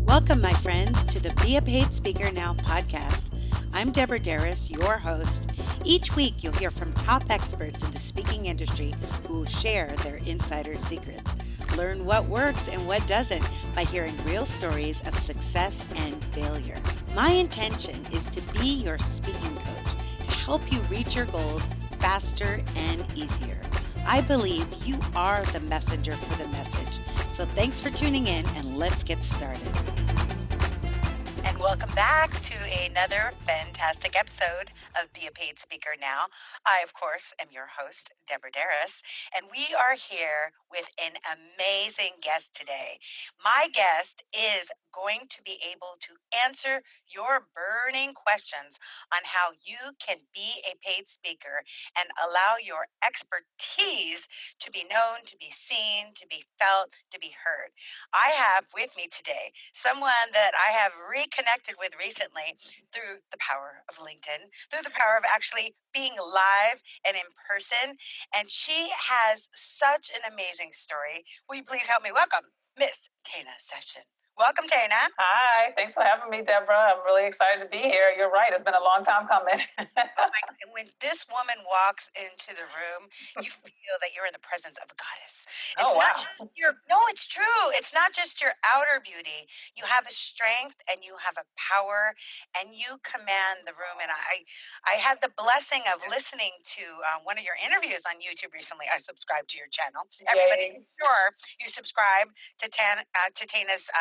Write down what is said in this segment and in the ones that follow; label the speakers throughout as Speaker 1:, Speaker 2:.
Speaker 1: Welcome, my friends, to the Be a Paid Speaker Now podcast. I'm Deborah Deras, your host. Each week, you'll hear from top experts in the speaking industry who will share their insider secrets. Learn what works and what doesn't by hearing real stories of success and failure. My intention is to be your speaking coach to help you reach your goals faster and easier. I believe you are the messenger for the message. So thanks for tuning in, and let's get started. And welcome back to another fantastic episode of Be a Paid Speaker Now. I, of course, am your host, Deborah Deras, and we are here with an amazing guest today. My guest is going to be able to answer your burning questions on how you can be a paid speaker and allow your expertise to be known, to be seen, to be felt, to be heard. I have with me today someone that I have reconnected with recently through the power of LinkedIn, through the power of actually being live and in person. And she has such an amazing story. Will you please help me welcome Miss Tana Session? Welcome, Tana.
Speaker 2: Hi, thanks for having me, Deborah. I'm really excited to be here. You're right. It's been a long time coming.
Speaker 1: And when this woman walks into the room, you feel that you're in the presence of a goddess. It's not just it's true. It's not just your outer beauty. You have a strength and you have a power and you command the room. And I had the blessing of listening to one of your interviews on YouTube recently. I subscribed to your channel. Everybody, make sure you subscribe to Tana's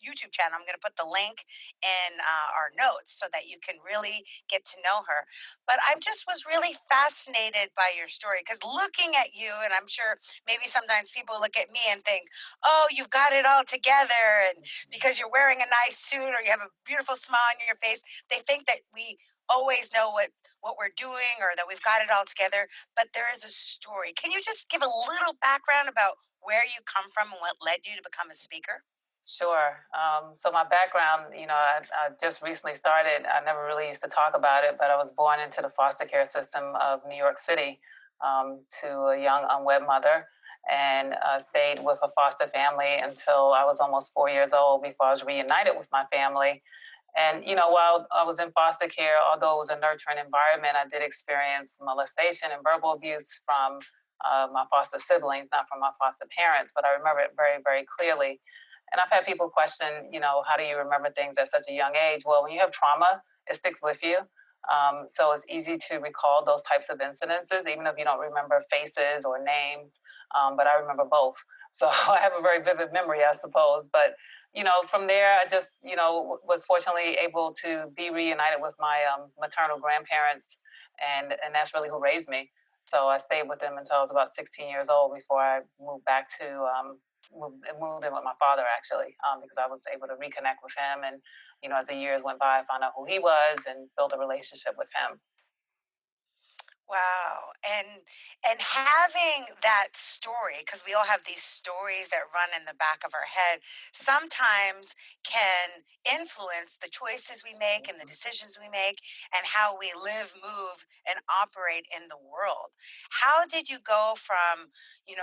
Speaker 1: YouTube channel. I'm going to put the link in our notes so that you can really get to know her. But I just was really fascinated by your story because looking at you, and I'm sure maybe sometimes people look at me and think, oh, you've got it all together. And because you're wearing a nice suit or you have a beautiful smile on your face, they think that we always know what we're doing or that we've got it all together. But there is a story. Can you just give a little background about where you come from and what led you to become a speaker?
Speaker 2: Sure. So my background, I just recently started. I never really used to talk about it, but I was born into the foster care system of New York City to a young unwed mother and stayed with a foster family until I was almost 4 years old before I was reunited with my family. And, while I was in foster care, although it was a nurturing environment, I did experience molestation and verbal abuse from my foster siblings, not from my foster parents, but I remember it very, very clearly. And I've had people question, how do you remember things at such a young age? Well, when you have trauma, it sticks with you. So it's easy to recall those types of incidences, even if you don't remember faces or names. But I remember both. So I have a very vivid memory, I suppose. But, from there, I just, was fortunately able to be reunited with my maternal grandparents. And that's really who raised me. So I stayed with them until I was about 16 years old before I moved back to moved in with my father, actually, because I was able to reconnect with him. And, as the years went by, I found out who he was and built a relationship with him.
Speaker 1: Wow. And having that story, because we all have these stories that run in the back of our head, sometimes can influence the choices we make and the decisions we make and how we live, move, and operate in the world. How did you go from,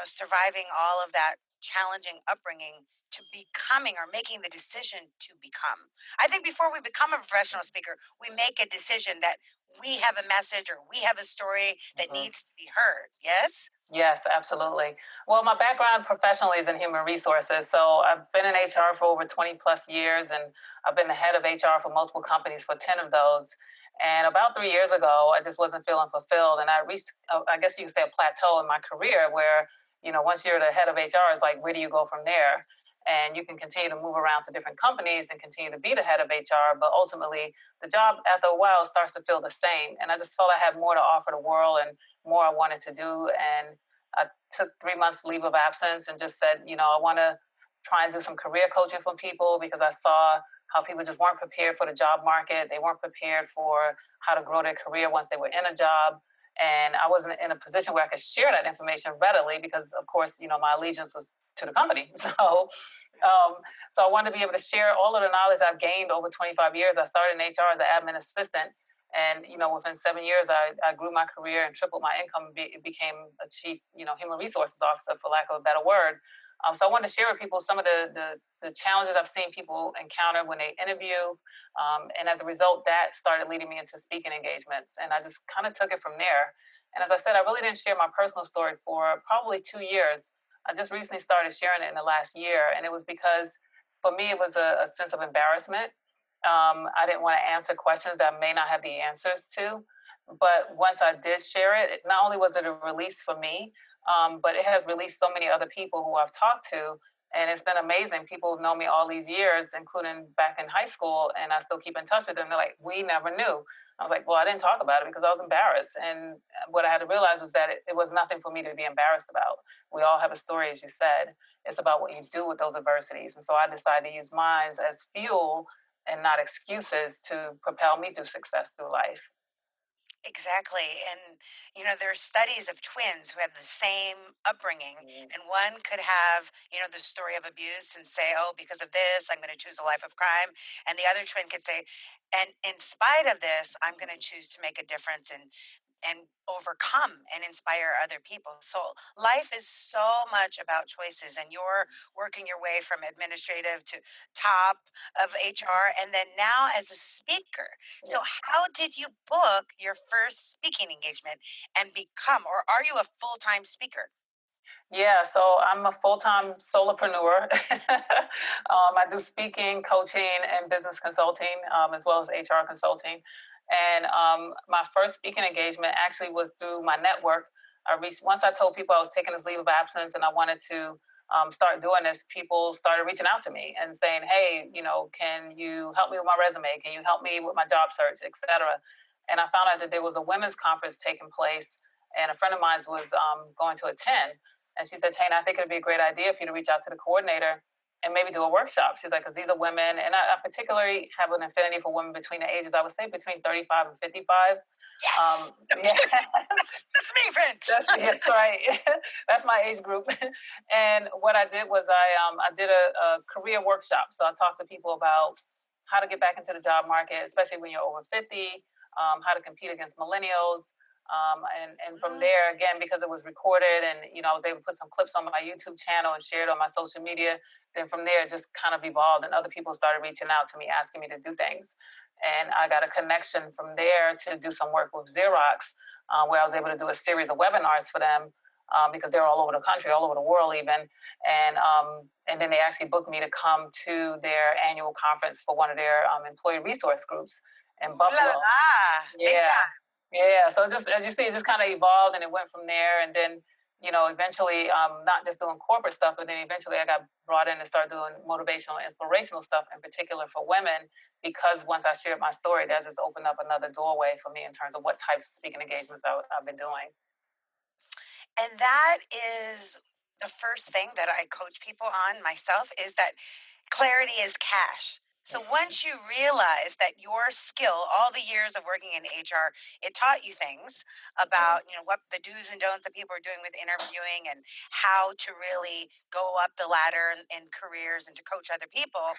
Speaker 1: surviving all of that challenging upbringing to becoming or making the decision to become? I think before we become a professional speaker, we make a decision that we have a message or we have a story that needs to be heard. Yes?
Speaker 2: Yes, absolutely. Well, my background professionally is in human resources. So I've been in HR for over 20 plus years, and I've been the head of HR for multiple companies for 10 of those. And about 3 years ago, I just wasn't feeling fulfilled. And I reached, I guess you could say, a plateau in my career where, once you're the head of HR, it's like, where do you go from there? And you can continue to move around to different companies and continue to be the head of HR. But ultimately, the job after a while starts to feel the same. And I just felt I had more to offer the world and more I wanted to do. And I took 3 months leave of absence and just said, I want to try and do some career coaching for people because I saw how people just weren't prepared for the job market. They weren't prepared for how to grow their career once they were in a job. And I wasn't in a position where I could share that information readily because, of course, my allegiance was to the company. So I wanted to be able to share all of the knowledge I've gained over 25 years. I started in HR as an admin assistant. And, within 7 years, I grew my career and tripled my income. It became a chief, human resources officer, for lack of a better word. So I wanted to share with people some of the challenges I've seen people encounter when they interview. And as a result, that started leading me into speaking engagements. And I just kind of took it from there. And as I said, I really didn't share my personal story for probably 2 years. I just recently started sharing it in the last year. And it was because for me, it was a sense of embarrassment. I didn't want to answer questions that I may not have the answers to. But once I did share it, not only was it a release for me, but it has released so many other people who I've talked to. And it's been amazing. People have known me all these years, including back in high school, and I still keep in touch with them. They're like, we never knew. I was like, well, I didn't talk about it because I was embarrassed. And what I had to realize was that it was nothing for me to be embarrassed about. We all have a story, as you said. It's about what you do with those adversities. And so I decided to use mine as fuel and not excuses to propel me through success through life.
Speaker 1: Exactly. And, there are studies of twins who have the same upbringing,
Speaker 2: Mm-hmm.
Speaker 1: and one could have, the story of abuse and say, oh, because of this, I'm going to choose a life of crime. And the other twin could say, and in spite of this, I'm going to choose to make a difference and overcome and inspire other people. So life is so much about choices, and you're working your way from administrative to top of HR and then now as a speaker. So
Speaker 2: Yeah.
Speaker 1: how did you book your first speaking engagement and become, or are you a full-time speaker?
Speaker 2: Yeah, so I'm a full-time solopreneur. I do speaking, coaching, and business consulting, as well as HR consulting. And my first speaking engagement actually was through my network. Once I told people I was taking this leave of absence and I wanted to start doing this, people started reaching out to me and saying, "Hey, can you help me with my resume? Can you help me with my job search, etc." And I found out that there was a women's conference taking place, and a friend of mine was going to attend. And she said, Tana, I think it'd be a great idea for you to reach out to the coordinator and maybe do a workshop. She's like, because these are women. And I particularly have an affinity for women between the ages, I would say between 35 and 55.
Speaker 1: Yes.
Speaker 2: Yeah,
Speaker 1: That's me, friend.
Speaker 2: that's right. That's my age group. And what I did was I did a career workshop. So I talked to people about how to get back into the job market, especially when you're over 50, how to compete against millennials. And from there, again, because it was recorded and, I was able to put some clips on my YouTube channel and share it on my social media. Then from there, it just kind of evolved and other people started reaching out to me, asking me to do things. And I got a connection from there to do some work with Xerox, where I was able to do a series of webinars for them because they're all over the country, all over the world, even. And then they actually booked me to come to their annual conference for one of their employee resource groups in
Speaker 1: La
Speaker 2: Buffalo.
Speaker 1: la. Big
Speaker 2: Yeah,
Speaker 1: time.
Speaker 2: yeah. So just as you see, it just kind of evolved and it went from there. And then, eventually, not just doing corporate stuff, but then eventually I got brought in to start doing motivational and inspirational stuff, in particular for women, because once I shared my story, that just opened up another doorway for me in terms of what types of speaking engagements I've been doing.
Speaker 1: And that is the first thing that I coach people on myself, is that clarity is cash. So once you realize that your skill, all the years of working in HR, it taught you things about, what the do's and don'ts that people are doing with interviewing and how to really go up the ladder in careers and to coach other people,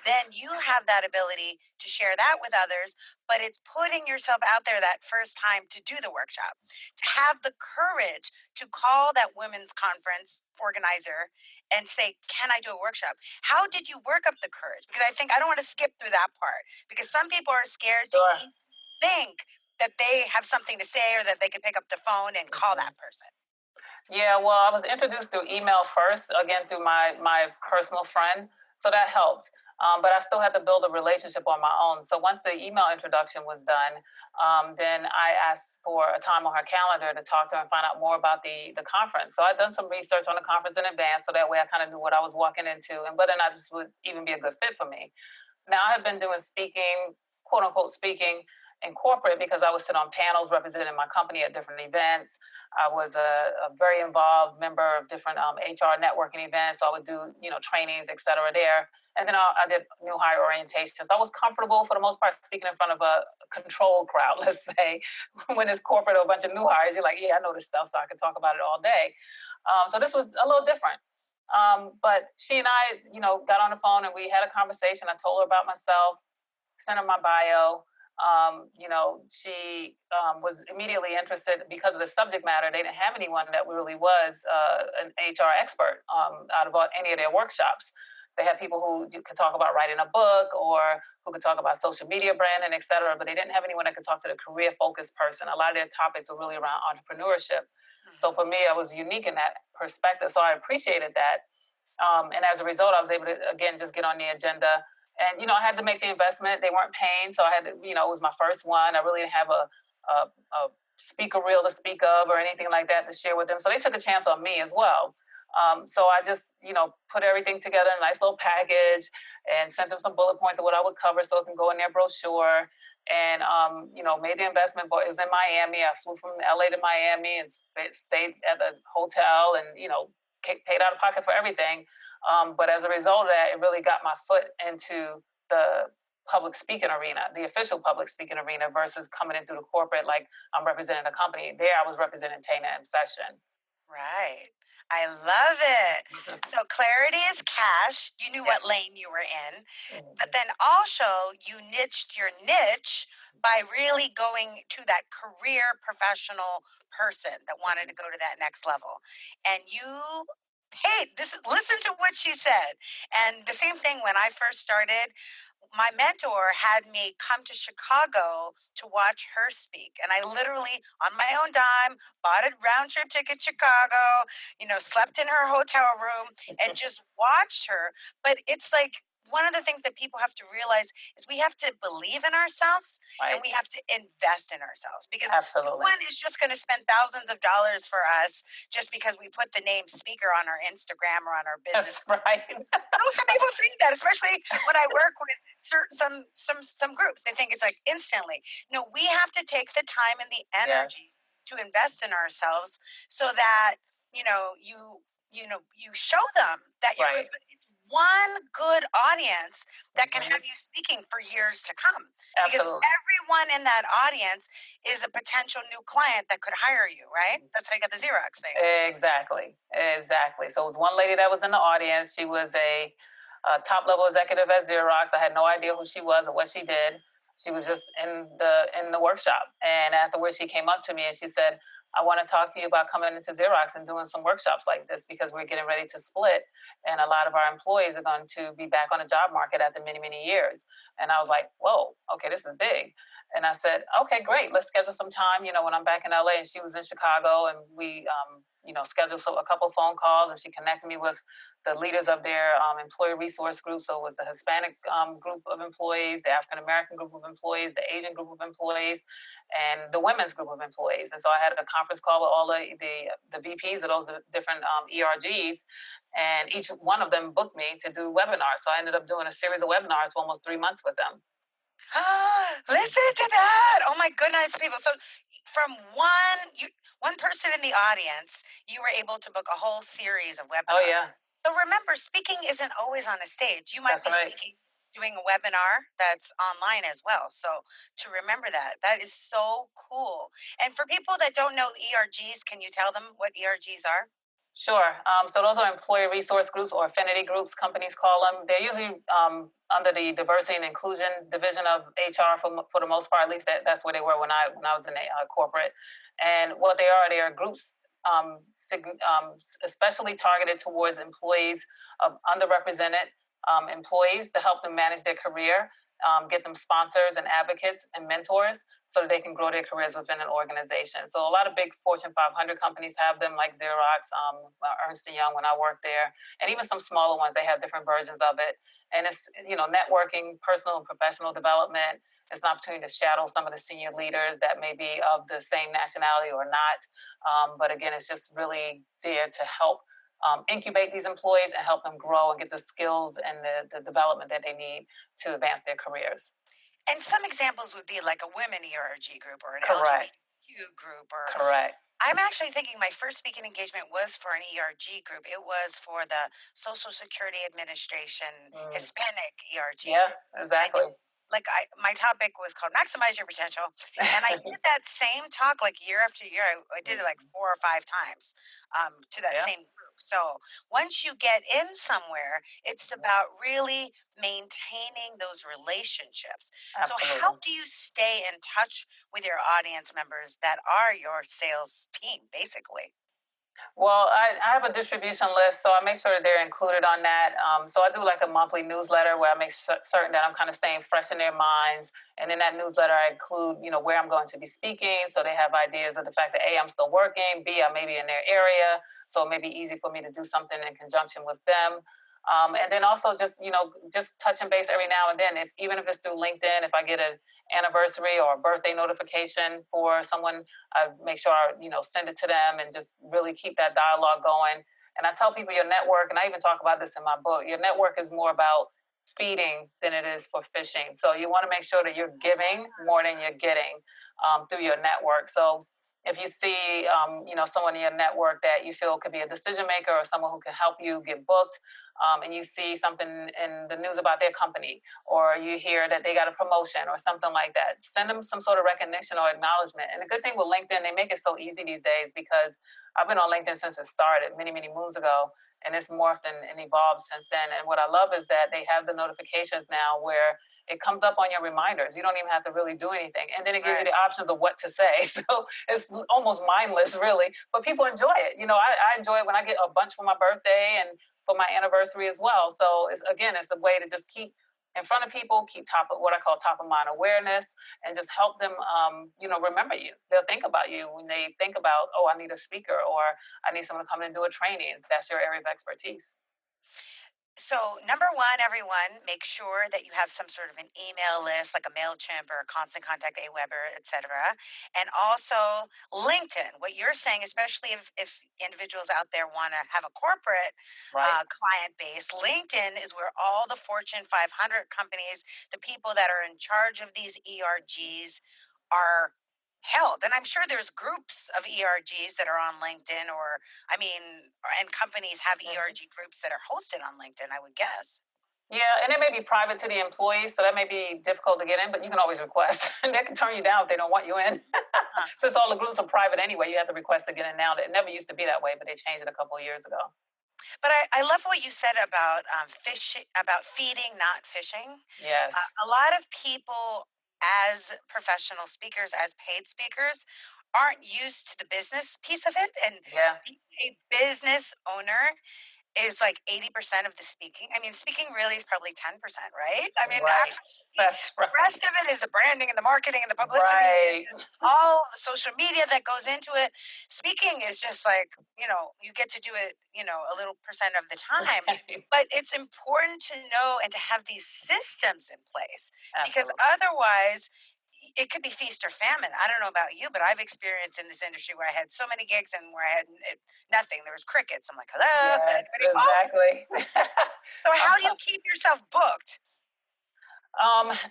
Speaker 1: then you have that ability to share that with others. But it's putting yourself out there that first time to do the workshop, to have the courage to call that women's conference organizer and say, can I do a workshop? How did you work up the courage? Because I don't want to skip through that part, because some people are scared to
Speaker 2: Sure.
Speaker 1: even think that they have something to say or that they could pick up the phone and call that person.
Speaker 2: Yeah, well, I was introduced through email first, again, through my personal friend. So that helped. But I still had to build a relationship on my own. So once the email introduction was done, then I asked for a time on her calendar to talk to her and find out more about the conference. So I'd done some research on the conference in advance, so that way I kind of knew what I was walking into and whether or not this would even be a good fit for me. Now I have been doing speaking, quote unquote speaking, in corporate because I would sit on panels representing my company at different events. I was a very involved member of different HR networking events. So I would do, trainings, et cetera, there. And then I did new hire orientation. So I was comfortable for the most part speaking in front of a controlled crowd, let's say. When it's corporate or a bunch of new hires, you're like, yeah, I know this stuff, so I can talk about it all day. So this was a little different. But she and I, got on the phone and we had a conversation. I told her about myself, sent her my bio. She was immediately interested because of the subject matter. They didn't have anyone that really was an HR expert out of any of their workshops. They had people who could talk about writing a book or who could talk about social media branding, et cetera, but they didn't have anyone that could talk to the career focused person. A lot of their topics were really around entrepreneurship. So for me, I was unique in that perspective. So I appreciated that. And as a result, I was able to, again, just get on the agenda. And, I had to make the investment. They weren't paying. So I had to, it was my first one. I really didn't have a speaker reel to speak of or anything like that to share with them. So they took a chance on me as well. So I just, put everything together in a nice little package and sent them some bullet points of what I would cover so it can go in their brochure. And, made the investment. But it was in Miami. I flew from LA to Miami and stayed at the hotel and, paid out of pocket for everything. But as a result of that, it really got my foot into the public speaking arena, the official public speaking arena, versus coming in through the corporate, like I'm representing a company. There, I was representing Tana Session.
Speaker 1: Right. I love it. So clarity is cash. You knew what lane you were in. But then also you niched your niche by really going to that career professional person that wanted to go to that next level. And you paid listen to what she said. And the same thing when I first started, my mentor had me come to Chicago to watch her speak. And I literally, on my own dime, bought a round trip ticket to Chicago, slept in her hotel room and just watched her. But it's like one of the things that people have to realize is we have to believe in ourselves and we have to invest in ourselves because no one is just going to spend thousands of dollars for us just because we put the name speaker on our Instagram or on our business.
Speaker 2: That's right.
Speaker 1: Some people think that, especially when I work with some groups, they think it's like instantly. No, we have to take the time and the energy to invest in ourselves so that you show them that you're good. But it's one good audience that can have you speaking for years to come. Because everyone in that audience is a potential new client that could hire you, right? That's how you got the Xerox thing.
Speaker 2: Exactly. So it was one lady that was in the audience. She was a top level executive at Xerox. I had no idea who she was or what she did. She was just in the workshop. And afterwards, she came up to me and she said, I want to talk to you about coming into Xerox and doing some workshops like this because we're getting ready to split. And a lot of our employees are going to be back on the job market after many, many years. And I was like, whoa, okay, this is big. And I said, okay, great. Let's schedule some time, when I'm back in LA. And she was in Chicago and we, scheduled a couple phone calls and she connected me with the leaders of their employee resource group. So it was the Hispanic group of employees, the African American group of employees, the Asian group of employees, and the women's group of employees. And so I had a conference call with all the VPs of those different ERGs, and each one of them booked me to do webinars. So I ended up doing a series of webinars for almost 3 months with them.
Speaker 1: Listen to that. Oh my goodness, people. So from one person in the audience, you were able to book a whole series of webinars.
Speaker 2: Oh, yeah.
Speaker 1: So remember, speaking isn't always on a stage. You might be speaking, doing a webinar that's online as well. So to remember that is so cool. And for people that don't know ERGs, can you tell them what ERGs are?
Speaker 2: Sure. So those are employee resource groups or affinity groups, companies call them. They're usually under the diversity and inclusion division of HR for the most part. At least that's where they were when I was in corporate. And what they are groups especially targeted towards employees of underrepresented employees to help them manage their career, get them sponsors and advocates and mentors so that they can grow their careers within an organization. So a lot of big Fortune 500 companies have them, like Xerox, Ernst & Young when I worked there, and even some smaller ones, they have different versions of it. And it's, networking, personal and professional development. It's an opportunity to shadow some of the senior leaders that may be of the same nationality or not. But again, it's just really there to help incubate these employees and help them grow and get the skills and the development that they need to advance their careers.
Speaker 1: And some examples would be like a women ERG group or an LGBTQ group.
Speaker 2: Correct.
Speaker 1: I'm actually thinking my first speaking engagement was for an ERG group. It was for the Social Security Administration Hispanic ERG.
Speaker 2: Yeah, exactly.
Speaker 1: My topic was called Maximize Your Potential. And I did that same talk like year after year. I did it like 4 or 5 times to that same group. So once you get in somewhere, it's about really maintaining those relationships. So how
Speaker 2: Absolutely.
Speaker 1: do you stay in touch with your audience members that are your sales team, basically?
Speaker 2: Well, I have a distribution list, so I make sure that they're included on that. So I do like a monthly newsletter where I make certain that I'm kind of staying fresh in their minds. And in that newsletter, I include, where I'm going to be speaking, so they have ideas of the fact that A, I'm still working, B, I may be in their area, so it may be easy for me to do something in conjunction with them. And then also just touching base every now and then, if even if it's through LinkedIn, if I get an anniversary or a birthday notification for someone, I make sure I, send it to them and just really keep that dialogue going. And I tell people your network, and I even talk about this in my book, your network is more about feeding than it is for fishing. So you want to make sure that you're giving more than you're getting through your network. So if you see, someone in your network that you feel could be a decision maker or someone who can help you get booked, and you see something in the news about their company, or you hear that they got a promotion or something like that, send them some sort of recognition or acknowledgement. And the good thing with LinkedIn, they make it so easy these days, because I've been on LinkedIn since it started many, many moons ago, and it's morphed and evolved since then. And what I love is that they have the notifications now where it comes up on your reminders. You don't even have to really do anything. And then it gives you the options of what to say. So it's almost mindless, really. But people enjoy it. I enjoy it when I get a bunch for my birthday and for my anniversary as well. So it's a way to just keep in front of people, keep top of what I call top of mind awareness, and just help them, remember you. They'll think about you when they think about, oh, I need a speaker, or I need someone to come in and do a training. That's your area of expertise.
Speaker 1: So, number one, everyone, make sure that you have some sort of an email list like a MailChimp or a Constant Contact Aweber, etc. And also LinkedIn. What you're saying, especially if individuals out there want to have a corporate
Speaker 2: Right.
Speaker 1: client base, LinkedIn is where all the Fortune 500 companies, the people that are in charge of these ERGs, are held. And I'm sure there's groups of ERGs that are on LinkedIn, or and companies have
Speaker 2: Mhm.
Speaker 1: ERG groups that are hosted on LinkedIn, I would guess.
Speaker 2: Yeah, and it may be private to the employees, so that may be difficult to get in, but you can always request. And they can turn you down if they don't want you in.
Speaker 1: Huh.
Speaker 2: Since all the groups are private anyway, you have to request to get in now. It never used to be that way, but they changed it a couple of years ago.
Speaker 1: But I love what you said about fishing, about feeding, not fishing.
Speaker 2: Yes.
Speaker 1: A lot of people, as professional speakers, as paid speakers, aren't used to the business piece of it. And
Speaker 2: Yeah.
Speaker 1: being a business owner is like 80% of the speaking. I mean, speaking really is probably 10%, right? I mean,
Speaker 2: Right.
Speaker 1: actually,
Speaker 2: That's
Speaker 1: the
Speaker 2: right.
Speaker 1: rest of it is the branding and the marketing and the publicity
Speaker 2: Right.
Speaker 1: and all the social media that goes into it. Speaking is just like, you get to do it, a little percent of the time.
Speaker 2: Right.
Speaker 1: But it's important to know and to have these systems in place, because
Speaker 2: Absolutely.
Speaker 1: otherwise it could be feast or famine. I don't know about you, but I've experienced in this industry where I had so many gigs and where I had nothing. There was crickets. I'm like, hello,
Speaker 2: Yes,
Speaker 1: anybody booked?
Speaker 2: exactly.
Speaker 1: So
Speaker 2: I'm
Speaker 1: how do you keep yourself booked?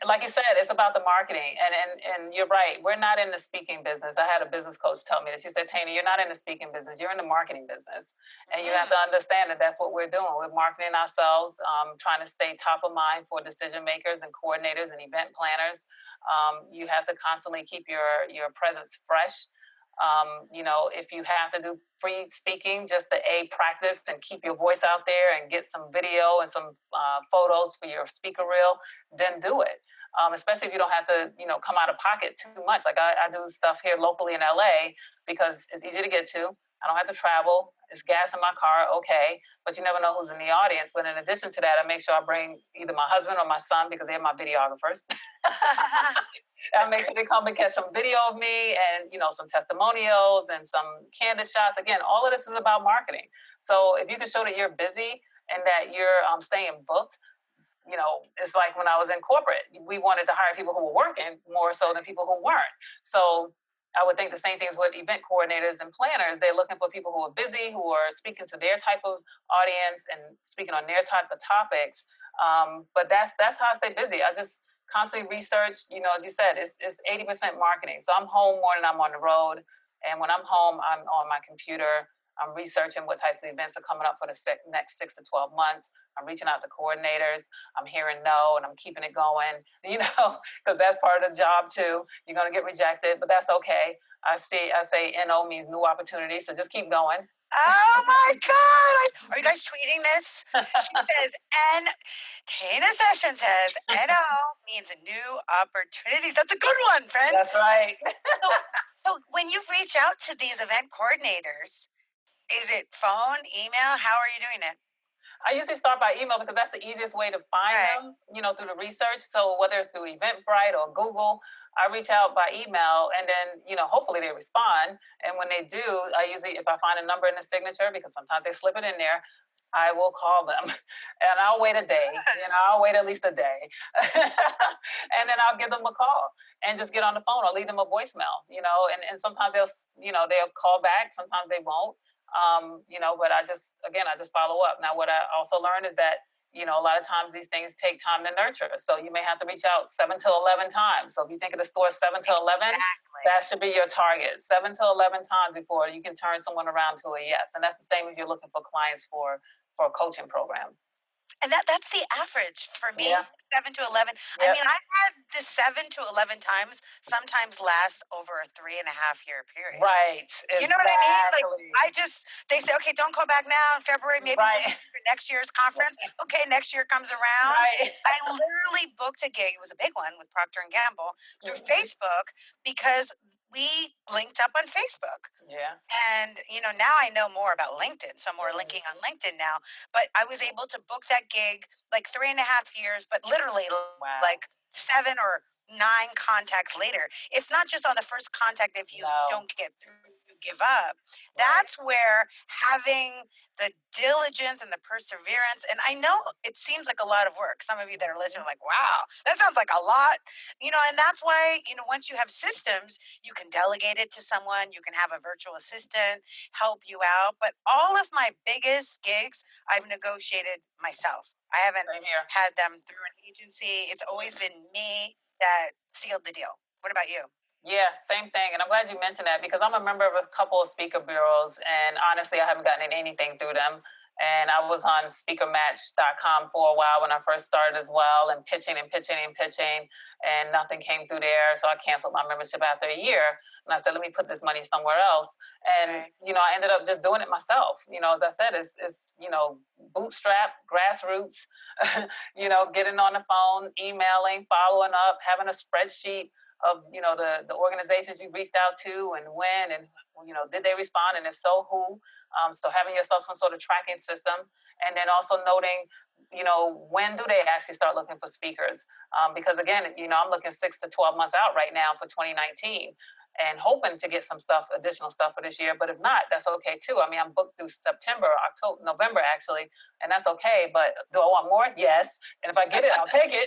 Speaker 2: Like you said, it's about the marketing, and you're right. We're not in the speaking business. I had a business coach tell me this. He said, "Tana, you're not in the speaking business. You're in the marketing business, and you have
Speaker 1: Mm.
Speaker 2: to understand that that's what we're doing. We're marketing ourselves, trying to stay top of mind for decision makers and coordinators and event planners. You have to constantly keep your presence fresh. If you have to do free speaking just to practice and keep your voice out there and get some video and some photos for your speaker reel, then do it. Especially if you don't have to, come out of pocket too much. Like I do stuff here locally in LA because it's easy to get to. I don't have to travel. It's gas in my car, okay. But you never know who's in the audience. But in addition to that, I make sure I bring either my husband or my son, because they're my videographers. I'll
Speaker 1: That's
Speaker 2: make sure they come and catch some video of me and some testimonials and some candid shots. Again, all of this is about marketing. So if you can show that you're busy and that you're staying booked, it's like when I was in corporate, we wanted to hire people who were working more so than people who weren't. So I would think the same things with event coordinators and planners. They're looking for people who are busy, who are speaking to their type of audience and speaking on their type of topics. But that's how I stay busy. I just constantly research. As you said, it's 80% marketing. So I'm home more than I'm on the road. And when I'm home, I'm on my computer. I'm researching what types of events are coming up for the next 6 to 12 months. I'm reaching out to coordinators. I'm hearing no, and I'm keeping it going, because that's part of the job too. You're going to get rejected, but that's okay. I say no means new opportunity. So just keep going.
Speaker 1: Oh my God! Are you guys tweeting this? She says, and Tana Session says, NO means new opportunities. That's a good one, friend.
Speaker 2: That's right.
Speaker 1: So when you reach out to these event coordinators, is it phone, email? How are you doing it?
Speaker 2: I usually start by email because that's the easiest way to find
Speaker 1: Right.
Speaker 2: them, through the research. So whether it's through Eventbrite or Google, I reach out by email and then, hopefully they respond. And when they do, I usually, if I find a number in the signature, because sometimes they slip it in there, I will call them and I'll wait a day. I'll wait at least a day. And then I'll give them a call and just get on the phone or leave them a voicemail, and sometimes they'll call back. Sometimes they won't. But I just follow up. Now, what I also learned is that, a lot of times these things take time to nurture. So you may have to reach out 7 to 11 times. So if you think of the store 7 to 11, that should be your target. 7 to 11 times before you can turn someone around to a yes. And that's the same if you're looking for clients for a coaching program.
Speaker 1: And that's the average for me,
Speaker 2: Yeah.
Speaker 1: 7 to 11. Yep. I mean, I've had the 7 to 11 times sometimes last over a 3.5-year period.
Speaker 2: Right. Exactly.
Speaker 1: You know what I mean? Like, they say, okay, don't call back now in February. Maybe we'll for next year's conference. Okay, next year comes around.
Speaker 2: Right.
Speaker 1: I literally booked a gig. It was a big one with Procter & Gamble through Facebook because we linked up on Facebook.
Speaker 2: Yeah.
Speaker 1: And, now I know more about LinkedIn. So I'm more linking on LinkedIn now. But I was able to book that gig like 3.5 years, but literally like 7 or 9 contacts later. It's not just on the first contact if you don't get through, you give up. That's where having the diligence and the perseverance, and I know it seems like a lot of work. Some of you that are listening are like, wow, that sounds like a lot. And that's why, once you have systems, you can delegate it to someone, you can have a virtual assistant help you out. But all of my biggest gigs, I've negotiated myself. I haven't had them through an agency. It's always been me that sealed the deal. What about you?
Speaker 2: Yeah, same thing. And I'm glad you mentioned that because I'm a member of a couple of speaker bureaus, and honestly, I haven't gotten anything through them. And I was on speakermatch.com for a while when I first started as well, and pitching and pitching and pitching, and nothing came through there. So I canceled my membership after a year. And I said, let me put this money somewhere else. And, I ended up just doing it myself. As I said, it's bootstrap, grassroots, getting on the phone, emailing, following up, having a spreadsheet of the organizations you reached out to and when, and did they respond, and if so, who. So having yourself some sort of tracking system, and then also noting when do they actually start looking for speakers, because again, I'm looking 6 to 12 months out right now for 2019 and hoping to get some additional stuff for this year. But if not, that's okay too. I mean, I'm booked through September, October, November actually, and that's okay. But do I want more? Yes. And if I get it, I'll take it.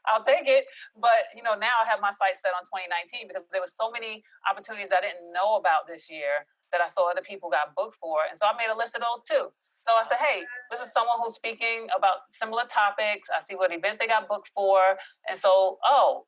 Speaker 2: I'll take it. But now I have my sights set on 2019 because there were so many opportunities I didn't know about this year that I saw other people got booked for, and so I made a list of those too. So I said, hey, this is someone who's speaking about similar topics. I see what events they got booked for. And so,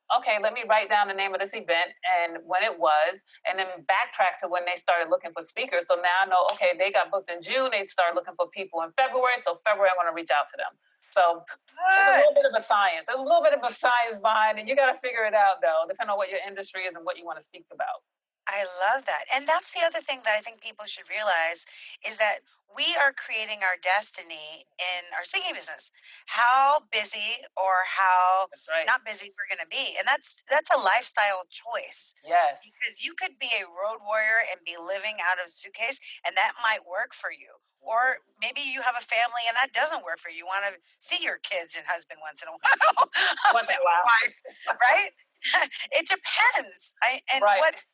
Speaker 2: okay, let me write down the name of this event and when it was, and then backtrack to when they started looking for speakers. So now I know, okay, they got booked in June. They started looking for people in February. So February, I want to reach out to them. So it's a little bit of a science. There's a little bit of a science behind it. You got to figure it out, though, depending on what your industry is and what you want to speak about.
Speaker 1: I love that. And that's the other thing that I think people should realize is that we are creating our destiny in our speaking business. How busy or how not busy we're going to be. And that's a lifestyle choice.
Speaker 2: Yes.
Speaker 1: Because you could be a road warrior and be living out of a suitcase, and that might work for you. Or maybe you have a family and that doesn't work for you. You want to see your kids and husband once in a while.
Speaker 2: Once in a while.
Speaker 1: Right? It depends.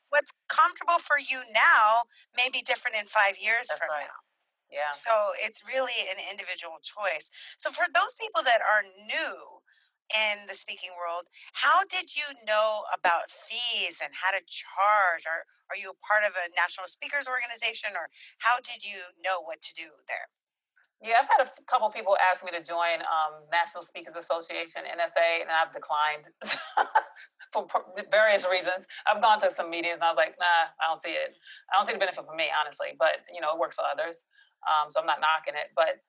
Speaker 1: What's comfortable for you now may be different in 5 years from now.
Speaker 2: Yeah.
Speaker 1: So it's really an individual choice. So for those people that are new in the speaking world, how did you know about fees and how to charge? Or are you a part of a national speakers organization, or how did you know what to do there?
Speaker 2: Yeah, I've had a couple people ask me to join National Speakers Association, NSA, and I've declined for various reasons. I've gone to some meetings and I was like, nah, I don't see it. I don't see the benefit for me, honestly, but it works for others. So I'm not knocking it. But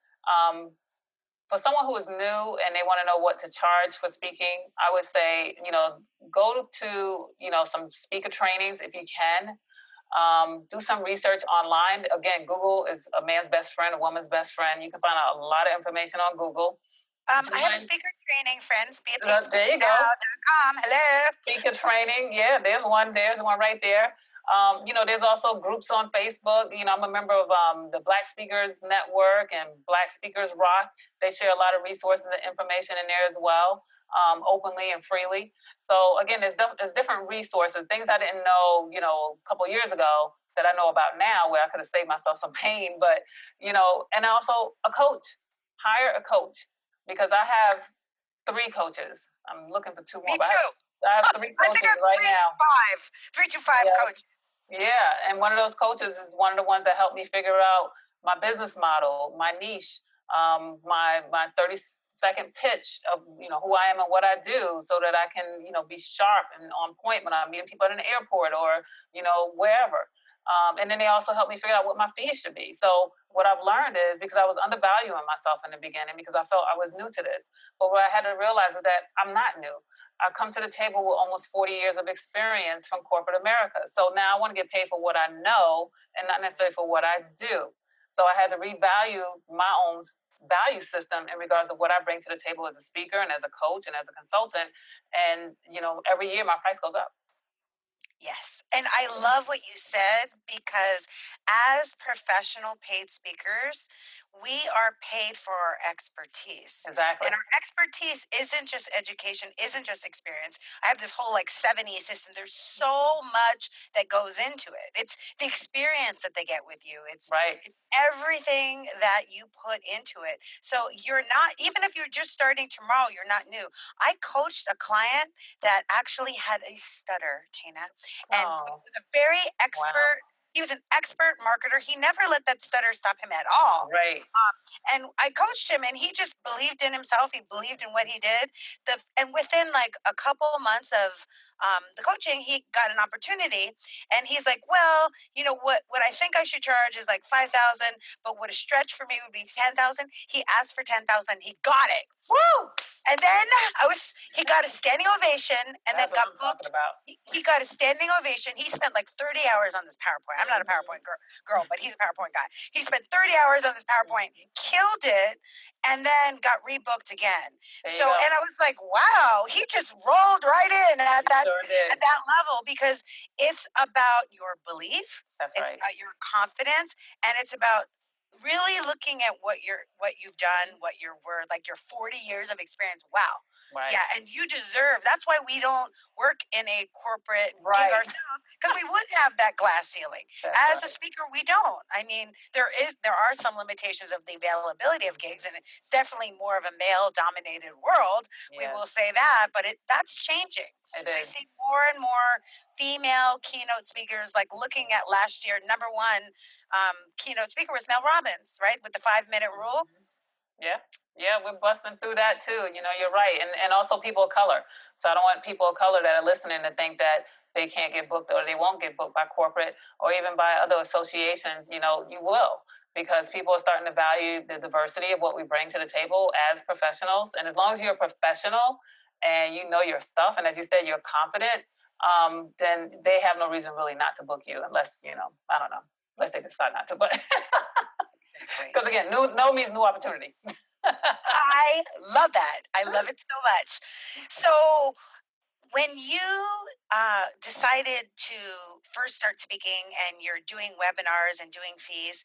Speaker 2: for someone who is new and they want to know what to charge for speaking, I would say, go to, some speaker trainings if you can. Do some research online. Again, Google is a man's best friend, a woman's best friend. You can find out a lot of information on Google.
Speaker 1: I have a speaker training, friends.
Speaker 2: There you go.
Speaker 1: Hello.
Speaker 2: Speaker training. Yeah, there's one right there. There's also groups on Facebook. I'm a member of the Black Speakers Network and Black Speakers Rock. They share a lot of resources and information in there as well, openly and freely. So again, there's different resources, things I didn't know, a couple of years ago that I know about now, where I could have saved myself some pain. But and also a coach. Hire a coach, because I have 3 coaches. I'm looking for 2 more.
Speaker 1: Me too.
Speaker 2: I have 3 coaches right now.
Speaker 1: 3 to 5 coaches.
Speaker 2: Yeah, and one of those coaches is one of the ones that helped me figure out my business model, my niche, my 30-second pitch of who I am and what I do, so that I can be sharp and on point when I'm meeting people at an airport or wherever. And then they also helped me figure out what my fees should be. So what I've learned is, because I was undervaluing myself in the beginning because I felt I was new to this, but what I had to realize is that I'm not new. I come to the table with almost 40 years of experience from corporate America. So now I want to get paid for what I know and not necessarily for what I do. So I had to revalue my own value system in regards to what I bring to the table as a speaker and as a coach and as a consultant. And, every year my price goes up.
Speaker 1: Yes. And I love what you said, because as professional paid speakers, we are paid for our expertise.
Speaker 2: Exactly.
Speaker 1: And our expertise isn't just education, isn't just experience. I have this whole 7E system. There's so much that goes into it. It's the experience that they get with you. It's everything that you put into it. So you're not, even if you're just starting tomorrow, you're not new. I coached a client that actually had a stutter, Tana. And he was a very expert. Wow. He was an expert marketer. He never let that stutter stop him at all.
Speaker 2: Right.
Speaker 1: And I coached him, and he just believed in himself. He believed in what he did. And within a couple of months of the coaching, he got an opportunity. And he's like, well, what I think I should charge is $5,000, but what a stretch for me would be $10,000. He asked for $10,000. He got it.
Speaker 2: Woo!
Speaker 1: And then he got a standing ovation, and
Speaker 2: That's
Speaker 1: then got booked. He got a standing ovation. He spent 30 hours on this PowerPoint. I'm not a PowerPoint girl, but he's a PowerPoint guy. He spent 30 hours on this PowerPoint, killed it, and then got rebooked again. And I was like, wow, he just rolled right in at that level, because it's about your belief. It's about your confidence, and it's about really looking at what you've done, what you're worth, your 40 years of experience. Wow. Right. Yeah, and you deserve. That's why we don't work in a corporate gig ourselves, because we would have that glass ceiling. As a speaker, we don't. I mean, there are some limitations of the availability of gigs, and it's definitely more of a male-dominated world. Yes. We will say that, but that's changing. I see more and more female keynote speakers. Looking at last year, number 1 keynote speaker was Mel Robbins, right, with the 5-minute rule. Yeah, we're busting through that too. You're right, and also people of color. So I don't want people of color that are listening to think that they can't get booked or they won't get booked by corporate or even by other associations. You will, because people are starting to value the diversity of what we bring to the table as professionals. And as long as you're a professional and you know your stuff, and as you said, you're confident, then they have no reason really not to book you, unless I don't know, unless they decide not to. But because again, no means new opportunity. I love that. I love it so much. So when you decided to first start speaking, and you're doing webinars and doing fees,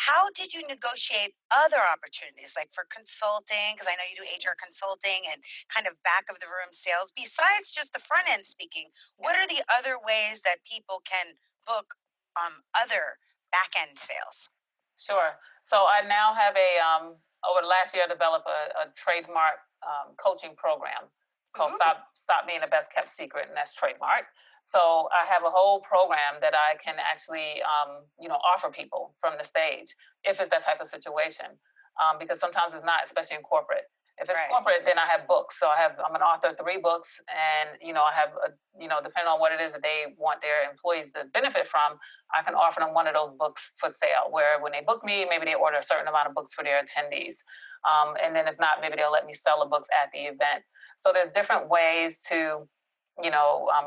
Speaker 1: how did you negotiate other opportunities, for consulting? Because I know you do HR consulting and kind of back of the room sales. Besides just the front end speaking, what are the other ways that people can book other back end sales?
Speaker 2: Sure. So I now have over the last year, I developed a trademark coaching program called Stop Being the Best Kept Secret, and that's trademark. So I have a whole program that I can actually, offer people from the stage if it's that type of situation, because sometimes it's not, especially in corporate. If it's corporate, then I have books. So I'm an author of 3 books, and I have depending on what it is that they want their employees to benefit from, I can offer them one of those books for sale. Where when they book me, maybe they order a certain amount of books for their attendees, and then if not, maybe they'll let me sell the books at the event. So there's different ways to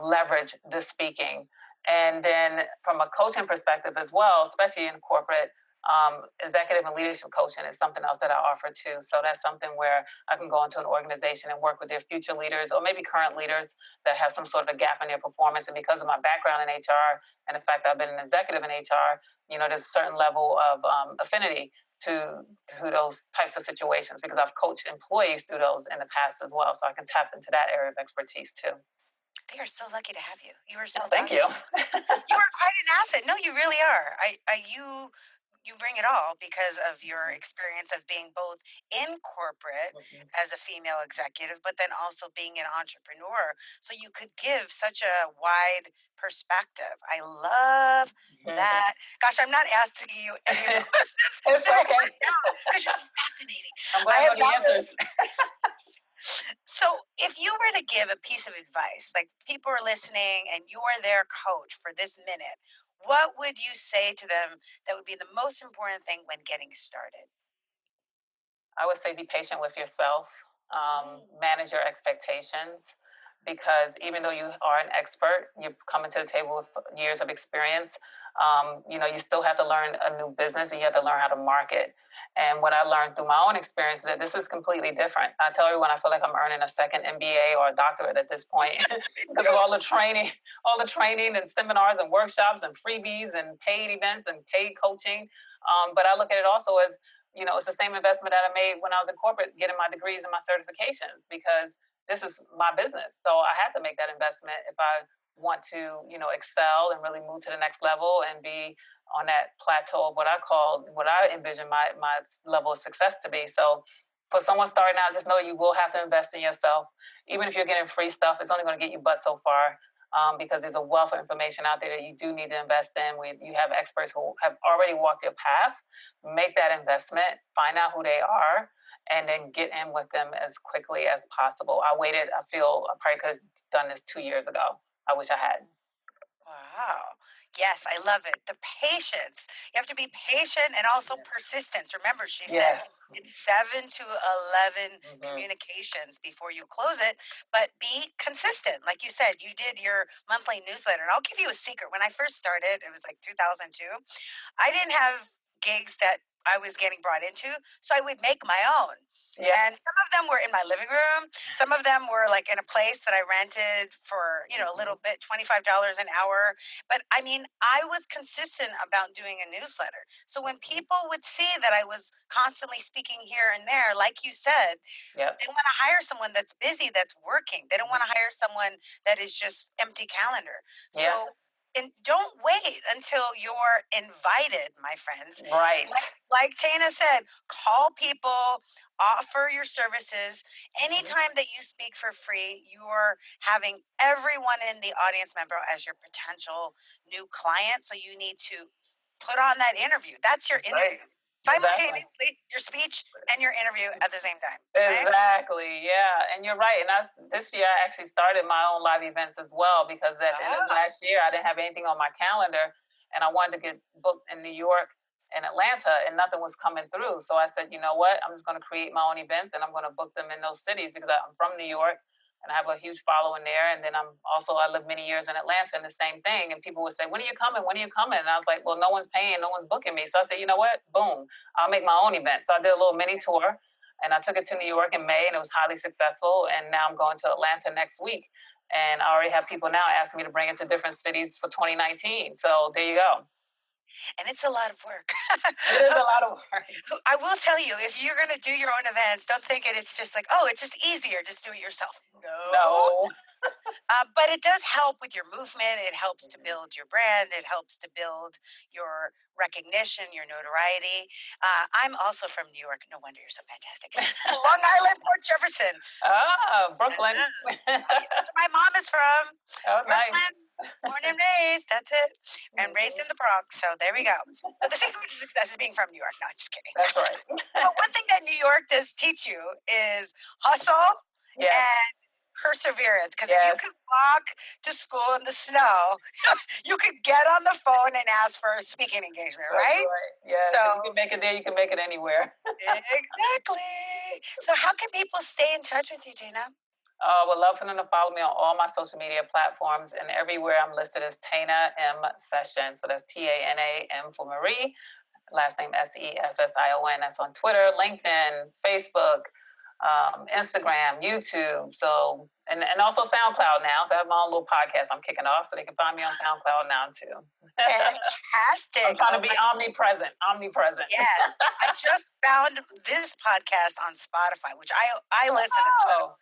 Speaker 2: leverage the speaking. And then from a coaching perspective as well, especially in corporate, executive and leadership coaching is something else that I offer too. So that's something where I can go into an organization and work with their future leaders or maybe current leaders that have some sort of gap in their performance. And because of my background in HR and the fact that I've been an executive in HR, there's a certain level of affinity to those types of situations because I've coached employees through those in the past as well. So I can tap into that area of expertise too.
Speaker 1: They are so lucky to have you. You are so
Speaker 2: Thank
Speaker 1: valuable.
Speaker 2: you.
Speaker 1: You are quite an asset. No, you really are. You bring it all because of your experience of being both in corporate as a female executive, but then also being an entrepreneur. So you could give such a wide perspective. I love that. Gosh, I'm not asking you any of the questions.
Speaker 2: It's okay.
Speaker 1: Because you're so fascinating.
Speaker 2: I'm glad I know the answers.
Speaker 1: So, if you were to give a piece of advice, like people are listening and you're their coach for this minute, what would you say to them that would be the most important thing when getting started?
Speaker 2: I would say be patient with yourself, manage your expectations, because even though you are an expert, you're coming to the table with years of experience. You still have to learn a new business and you have to learn how to market. And what I learned through my own experience is that this is completely different. I tell everyone I feel like I'm earning a second MBA or a doctorate at this point because of all the training and seminars and workshops and freebies and paid events and paid coaching. But I look at it also as it's the same investment that I made when I was in corporate, getting my degrees and my certifications, because this is my business. So I have to make that investment if I want to, excel and really move to the next level and be on that plateau of what I envision my level of success to be. So for someone starting out, just know you will have to invest in yourself. Even if you're getting free stuff, it's only going to get you but so far. Because there's a wealth of information out there that you do need to invest in. You have experts who have already walked your path. Make that investment, find out who they are, and then get in with them as quickly as possible. I feel I probably could have done this 2 years ago. I wish I had.
Speaker 1: Wow. Yes, I love it. The patience. You have to be patient and also persistence. Remember, she said it's 7 to 11 communications before you close it, but be consistent. Like you said, you did your monthly newsletter. And I'll give you a secret. When I first started, it was like 2002, I didn't have gigs that I was getting brought into, so I would make my own. Yeah. And some of them were in my living room. Some of them were like in a place that I rented for, a little bit, $25 an hour. But I mean, I was consistent about doing a newsletter. So when people would see that I was constantly speaking here and there, like you said, they want to hire someone that's busy, that's working. They don't want to hire someone that is just empty calendar. So and don't wait until you're invited, my friends.
Speaker 2: Right.
Speaker 1: Like Tana said, call people, offer your services. Anytime that you speak for free, you're having everyone in the audience member as your potential new client. So you need to put on that interview. That's your interview. Simultaneously, your speech and your interview at the same time. Right?
Speaker 2: Exactly. Yeah. And you're right. And this year I actually started my own live events as well, because at the end of last year I didn't have anything on my calendar and I wanted to get booked in New York and Atlanta and nothing was coming through. So I said, you know what? I'm just going to create my own events and I'm going to book them in those cities because I'm from New York and I have a huge following there. And then I lived many years in Atlanta and the same thing. And people would say, when are you coming? When are you coming? And I was like, well, no one's paying, no one's booking me. So I said, you know what? Boom, I'll make my own event. So I did a little mini tour and I took it to New York in May and it was highly successful. And now I'm going to Atlanta next week. And I already have people now asking me to bring it to different cities for 2019. So there you go.
Speaker 1: And it's a lot of work.
Speaker 2: It is a lot of work.
Speaker 1: I will tell you, if you're going to do your own events, don't think it's just like, oh, it's just easier. Just do it yourself. No. But it does help with your movement. It helps to build your brand. It helps to build your recognition, your notoriety. I'm also from New York. No wonder you're so fantastic. Long Island, Port Jefferson.
Speaker 2: Brooklyn.
Speaker 1: That's where my mom is from.
Speaker 2: Oh,
Speaker 1: Brooklyn.
Speaker 2: nice.
Speaker 1: Born and raised, that's it. And raised in the Bronx, so there we go. But the secret to success is being from New York. No, just kidding.
Speaker 2: That's right.
Speaker 1: But one thing that New York does teach you is hustle and perseverance. Because if you could walk to school in the snow, you could get on the phone and ask for a speaking engagement, right?
Speaker 2: Yeah, so, if you can make it there, you can make it anywhere.
Speaker 1: Exactly. So how can people stay in touch with you, Tina?
Speaker 2: Would love for them to follow me on all my social media platforms, and everywhere I'm listed as Tana M Session. So that's TANA M for Marie, last name SESSION. That's on Twitter, LinkedIn, Facebook, Instagram, YouTube. So and also SoundCloud now. So I have my own little podcast I'm kicking off, so they can find me on SoundCloud now too.
Speaker 1: Fantastic.
Speaker 2: I'm trying to be omnipresent.
Speaker 1: Yes. I just found this podcast on Spotify, which I listen to Spotify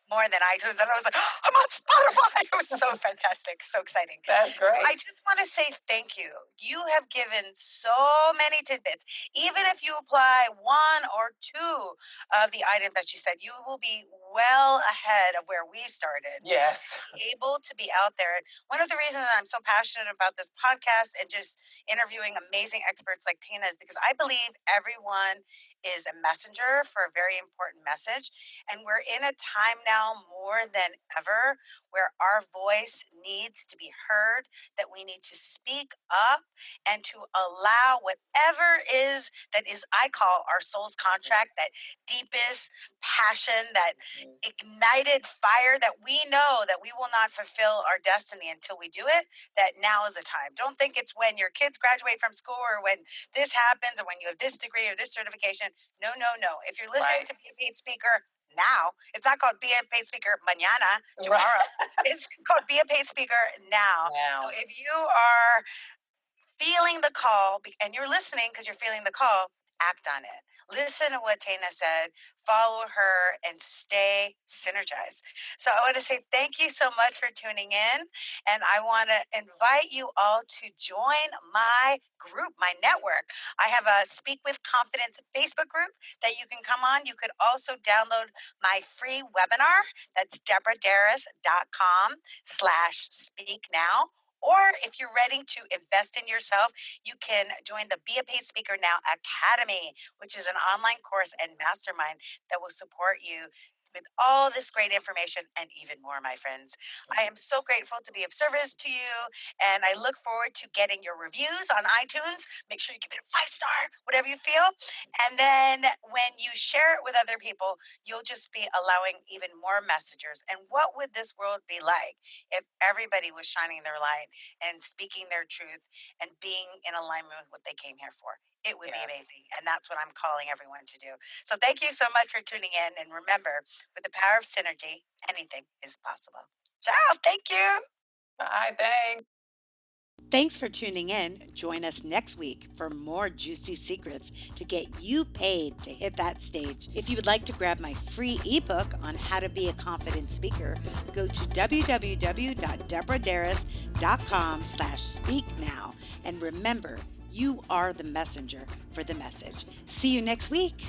Speaker 1: more than iTunes. And I was like, oh, I'm on Spotify. It was so fantastic. So exciting.
Speaker 2: That's great.
Speaker 1: I just want to say thank you. You have given so many tidbits. Even if you apply one or two of the items that you said, you will be well ahead of where we started.
Speaker 2: Yes.
Speaker 1: Able to be out there. One of the reasons I'm so passionate about this podcast and just interviewing amazing experts like Tina is because I believe everyone is a messenger for a very important message. And we're in a time now more than ever where our voice needs to be heard, that we need to speak up and to allow whatever is that is, I call our soul's contract, that deepest passion, that ignited fire that we know that we will not fulfill our destiny until we do it, that now is the time. Don't think it's when your kids graduate from school or when this happens or when you have this degree or this certification. No, no, no. If you're listening to Be a Paid Speaker now, it's not called Be a Paid Speaker mañana, tomorrow. It's called Be a Paid Speaker now. So if you are feeling the call and you're listening because you're feeling the call, act on it. Listen to what Tana said, follow her, and stay synergized. So I want to say thank you so much for tuning in. And I want to invite you all to join my group, my network. I have a Speak with Confidence Facebook group that you can come on. You could also download my free webinar. That's deborahderas.com/speaknow. Or if you're ready to invest in yourself, you can join the Be a Paid Speaker Now Academy, which is an online course and mastermind that will support you with all this great information and even more, my friends. I am so grateful to be of service to you, and I look forward to getting your reviews on iTunes. Make sure you give it a 5-star, whatever you feel. And then when you share it with other people, you'll just be allowing even more messengers. And what would this world be like if everybody was shining their light and speaking their truth and being in alignment with what they came here for? It would be amazing. And that's what I'm calling everyone to do. So thank you so much for tuning in. And remember, with the power of synergy, anything is possible. Ciao. Thank you.
Speaker 2: Bye. Thanks.
Speaker 1: Thanks for tuning in. Join us next week for more juicy secrets to get you paid to hit that stage. If you would like to grab my free ebook on how to be a confident speaker, go to www.deborahderas.com/speaknow. And remember, you are the messenger for the message. See you next week.